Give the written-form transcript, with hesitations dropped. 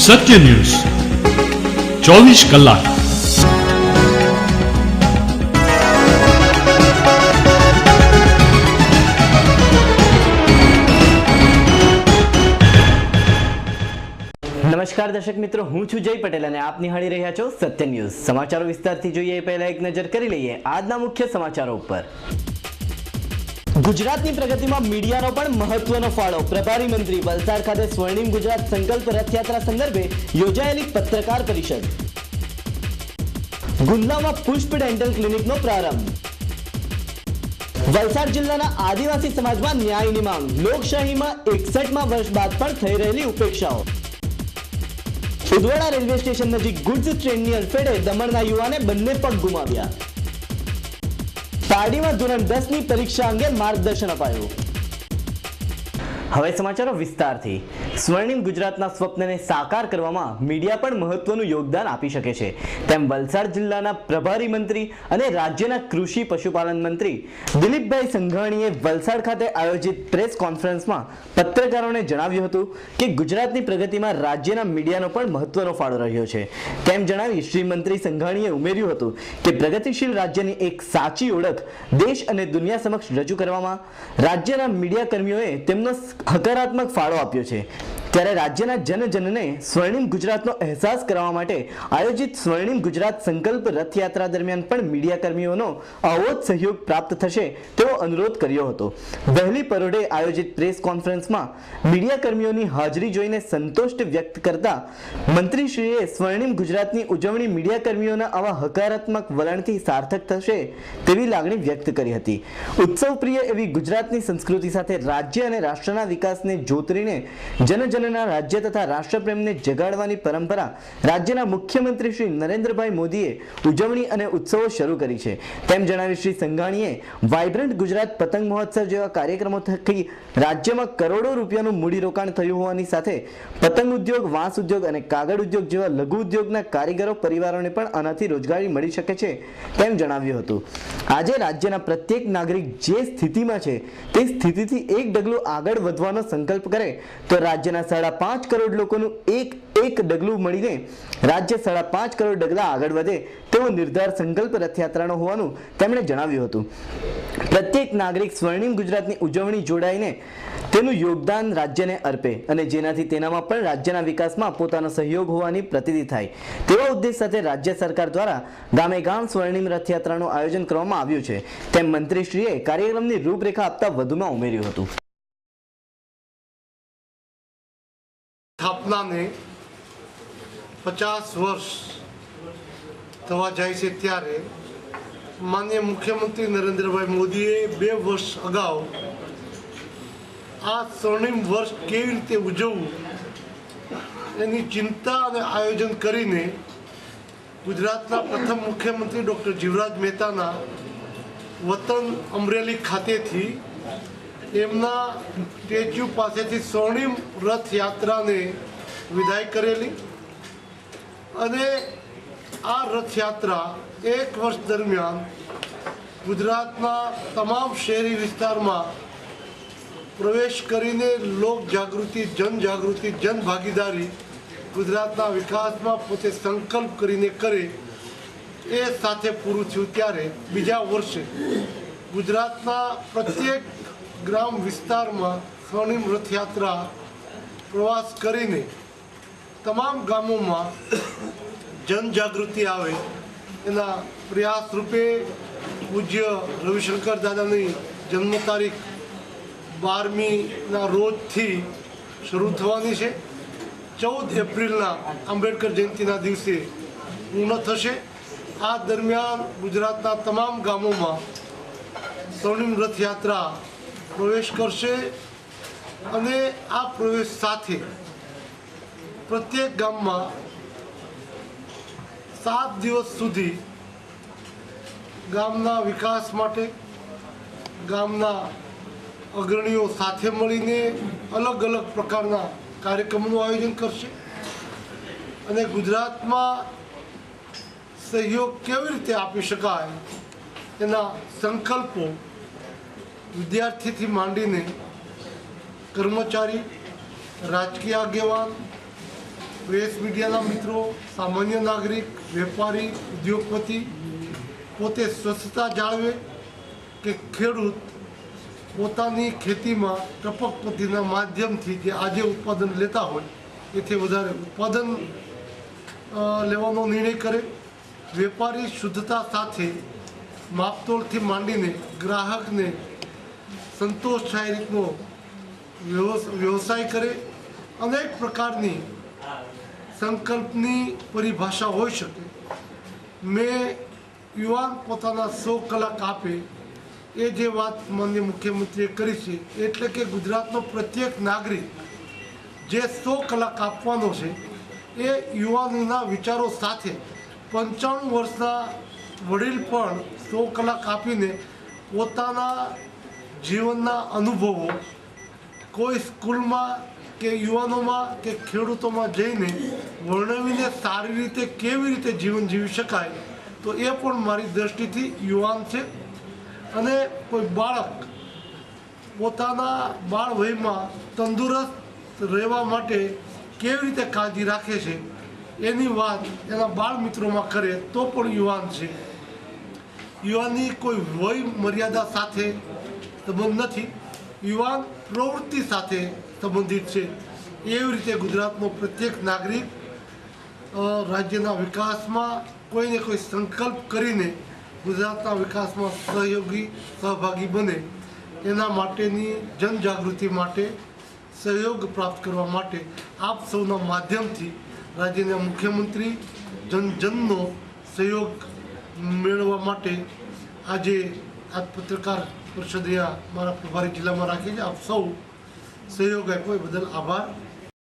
સત્ય news 24 કલાક। નમસ્કાર દર્શક મિત્રો, હું છું જય પટેલ અને આપ નિહાળી રહ્યા છો સત્ય ન્યૂઝ। સમાચારો વિસ્તારથી જોઈએ પહેલા એક નજર કરી લઈએ આજના મુખ્ય સમાચારો ઉપર। ગુજરાતની પ્રગતિમાં મીડિયાનો પણ મહત્વનો ફાળો। પ્રભારી મંત્રી વલસાડ ખાતે સ્વર્ણિમ ગુજરાત સંકલ્પ રથયાત્રા સંદર્ભે યોજાયેલી પત્રકાર પરિષદ। ગુંદલામાં પુષ્પ ડેન્ટલ ક્લિનિકનો પ્રારંભ। વલસાડ જિલ્લાના આદિવાસી સમાજમાં ન્યાયની માંગ। લોકશાહીમાં 61મા વર્ષ બાદ પણ થઈ રહેલી ઉપેક્ષાઓ। ઉદવાડા રેલવે સ્ટેશન નજીક ગુડ્સ ટ્રેનની અડફેટે દમણના યુવાને બંને પગ ગુમાવ્યા। પારડીમાં ધોરણ 10 ની પરીક્ષા અંગે માર્ગદર્શન અપાયું। હવે સમાચારો વિસ્તારથી। સ્વર્ણિમ ગુજરાતના સ્વપ્નને સાકાર કરવામાં મીડિયા પણ મહત્વનું યોગદાન આપી શકે છે, તેમ વલસાડ જિલ્લાના પ્રભારી મંત્રી અને રાજ્યના કૃષિ પશુપાલન મંત્રી દિલીપભાઈ સંઘાણીએ વલસાડ ખાતે આયોજિત પ્રેસ કોન્ફરન્સમાં પત્રકારોને જણાવ્યું હતું કે ગુજરાતની પ્રગતિમાં રાજ્યના મીડિયાનો પણ મહત્વનો ફાળો રહ્યો છે। તેમ જણાવી શ્રી મંત્રી સંઘાણીએ ઉમેર્યું હતું કે પ્રગતિશીલ રાજ્યની એક સાચી ઓળખ દેશ અને દુનિયા સમક્ષ રજૂ કરવામાં રાજ્યના મીડિયા કર્મીઓએ તેમનો હકારાત્મક ફાળો આપ્યો છે। ત્યારે રાજ્યના જનજનને સ્વર્ણિમ ગુજરાતનો અહેસાસ કરાવવા માટે આયોજિત સ્વર્ણિમ ગુજરાત સંકલ્પ રથયાત્રા દરમિયાન પણ મીડિયા કર્મીઓનો આવો જ સહયોગ પ્રાપ્ત થશે તેવો અનુરોધ કર્યો હતો। વહેલી પરોઢે આયોજિત પ્રેસ કોન્ફરન્સમાં મીડિયા કર્મીઓની હાજરી જોઈને સંતોષ વ્યક્ત કરતા મંત્રીશ્રીએ સ્વર્ણિમ ગુજરાતની ઉજવણી મીડિયા કર્મીઓના આવા હકારાત્મક વલણથી સાર્થક થશે તેવી લાગણી વ્યક્ત કરી હતી। ઉત્સવપ્રિય એવી ગુજરાતની સંસ્કૃતિ સાથે રાજ્ય અને રાષ્ટ્રના વિકાસને જોતરીને જનજનના રાજ્ય તથા રાષ્ટ્રપ્રેમને જગાડવાની પરંપરા રાજ્યના મુખ્યમંત્રી શ્રી નરેન્દ્રભાઈ મોદીએ ઉજવણી અને ઉત્સવો શરૂ કરી છે। તેમ જણાવી શ્રી સંઘાણીએ વાઇબ્રન્ટ ગુજરાત પતંગ મહોત્સવ જેવા કાર્યક્રમો થકી રાજ્યમાં કરોડો રૂપિયાનું મૂડીરોકાણ થયું હોવાની સાથે પતંગ ઉદ્યોગ, વાંસ ઉદ્યોગ અને કાગળ ઉદ્યોગ જેવા લઘુ ઉદ્યોગના કારીગરો પરિવારોને પણ આનાથી રોજગારી મળી શકે છે તેમ જણાવ્યું હતું। આજે રાજ્યના પ્રત્યેક નાગરિક જે સ્થિતિમાં છે તે સ્થિતિથી એક ડગલું આગળ વધવાનો સંકલ્પ કરે તો રાજ્યના 5.5 કરોડ લોકોનું એક ડગલું મળીને રાજ્ય 5.5 કરોડ ડગલા આગળ વધે તેવો નિર્ધાર સંકલ્પ રથયાત્રાનો હોવાનું તેમણે જણાવ્યું હતું। પ્રત્યેક નાગરિક સ્વર્ણિમ ગુજરાતની ઉજવણી જોડાઈને તેનું યોગદાન રાજ્યને અર્પે અને જેનાથી તેનામાં પણ રાજ્યના વિકાસમાં પોતાનો સહયોગ હોવાની પ્રતીતિ થાય તેવા ઉદ્દેશ સાથે રાજ્ય સરકાર દ્વારા ગામે ગામ સ્વર્ણિમ રથયાત્રાનું આયોજન કરવામાં આવ્યું છે તેમ મંત્રીશ્રીએ કાર્યક્રમની રૂપરેખા આપતા વધુમાં ઉમેર્યું હતું। સ્થાપનાને 50 વર્ષ થવા જાય છે ત્યારે માનનીય મુખ્યમંત્રી નરેન્દ્રભાઈ મોદીએ 2 વર્ષ અગાઉ આ સ્વર્ણિમ વર્ષ કેવી રીતે ઉજવવું એની ચિંતા અને આયોજન કરીને ગુજરાતના પ્રથમ મુખ્યમંત્રી ડૉક્ટર જીવરાજ મહેતાના વતન અમરેલી ખાતેથી એમના સ્ટેચ્યુ પાસેથી સ્વર્ણિમ રથયાત્રાને વિદાય કરેલી અને આ રથયાત્રા 1 વર્ષ દરમિયાન ગુજરાતના તમામ શહેરી વિસ્તારમાં પ્રવેશ કરીને લોક જાગૃતિ, જનજાગૃતિ, જનભાગીદારી ગુજરાતના વિકાસમાં પોતે સંકલ્પ કરીને કરે એ સાથે પૂરું થયું। ત્યારે બીજા વર્ષે ગુજરાતના પ્રત્યેક ગ્રામ વિસ્તારમાં સ્વર્ણિમ રથયાત્રા પ્રવાસ કરીને તમામ ગામોમાં જનજાગૃતિ આવે એના પ્રયાસ રૂપે પૂજ્ય રવિશંકર દાદાની જન્મ તારીખ 12મીના રોજથી શરૂ થવાની છે। 14 એપ્રિલના આંબેડકર જયંતિના દિવસે પૂર્ણ થશે। આ દરમિયાન ગુજરાતના તમામ ગામોમાં સ્વર્ણિમ રથયાત્રા પ્રવેશ કરશે અને આ પ્રવેશ સાથે પ્રત્યેક ગામમાં 7 દિવસ સુધી ગામના વિકાસ માટે ગામના અગ્રણીઓ સાથે મળીને અલગ અલગ પ્રકારના કાર્યક્રમોનું આયોજન કરશે અને ગુજરાતમાં સહયોગ કેવી રીતે આપી શકાય એના સંકલ્પો વિદ્યાર્થીથી માંડીને કર્મચારી, રાજકીય આગેવાન, પ્રેસ મીડિયાના મિત્રો, સામાન્ય નાગરિક, વેપારી, ઉદ્યોગપતિ પોતે સ્વચ્છતા જાળવે કે ખેડૂત પોતાની ખેતીમાં ટપક પદ્ધતિના માધ્યમથી જે આજે ઉત્પાદન લેતા હોય એથી વધારે ઉત્પાદન લેવાનો નિર્ણય કરે. વેપારી શુદ્ધતા સાથે માપતોલથી માંડીને ગ્રાહકને સંતોષ થાય રીતનો વ્યવસાય કરે. અનેક પ્રકારની સંકલ્પની પરિભાષા હોઈ શકે. મેં યુવાન પોતાના 100 કલાક આપે એ જે વાત માનનીય મુખ્યમંત્રીએ કરી છે, એટલે કે ગુજરાતનો પ્રત્યેક નાગરિક જે 100 કલાક આપવાનો છે એ યુવાનોના વિચારો સાથે 95 વર્ષના વડીલ પણ 100 કલાક આપીને પોતાના જીવનના અનુભવો કોઈ સ્કૂલમાં કે યુવાનોમાં કે ખેડૂતોમાં જઈને વર્ણવીને સારી રીતે કેવી રીતે જીવન જીવી શકાય, તો એ પણ મારી દૃષ્ટિથી યુવાન છે. અને કોઈ બાળક પોતાના બાળ વયમાં તંદુરસ્ત રહેવા માટે કેવી રીતે કાળજી રાખે છે એની વાત એના બાળ મિત્રોમાં કરે તો પણ યુવાન છે. યુવાનની કોઈ વય મર્યાદા સાથે સંબંધ નથી, યુવાન પ્રવૃત્તિ સાથે સંબંધિત છે. એવી રીતે ગુજરાતનો પ્રત્યેક નાગરિક રાજ્યના વિકાસમાં કોઈને કોઈ સંકલ્પ કરીને ગુજરાતના વિકાસમાં સહભાગી બને એના માટેની જનજાગૃતિ માટે સહયોગ પ્રાપ્ત કરવા માટે આપ સૌના માધ્યમથી રાજ્યના મુખ્યમંત્રી જનનો સહયોગ મેળવવા માટે આજે આ પત્રકાર પરિષદ મારા પ્રભારી જિલ્લામાં રાખી છે. આપ સૌ સહયોગ આપ્યો એ બદલ આભાર.